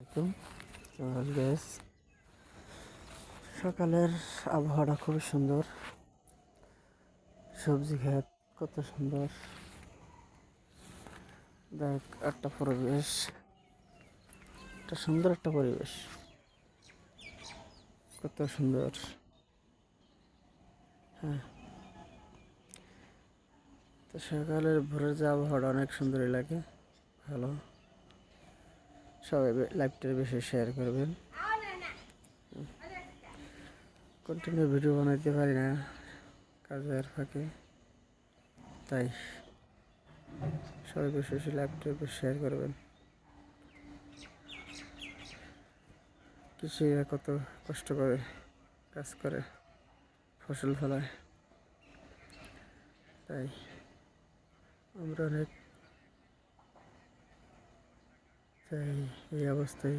আসসালামাইকুম। গাইস, সকালের আবহাওয়াটা খুবই সুন্দর। সবজি ক্ষেত কত সুন্দর, দেখ একটা পরিবেশ, একটা সুন্দর একটা পরিবেশ, কত সুন্দর। হ্যাঁ, তো সকালের ভোরের যে আবহাওয়াটা অনেক সুন্দরই লাগে, ভালো। সবাই লাইভটার বেশি শেয়ার করবেন। কন্টিনিউ ভিডিও বানাইতে পারি না কাজের ফাঁকে, তাই সবাই বেশি বেশি লাইভটার বেশি শেয়ার করবেন। কৃষিরা কত কষ্ট করে কাজ করে, ফসল ফলায়, তাই আমরা অনেক, তাই এই অবস্থায়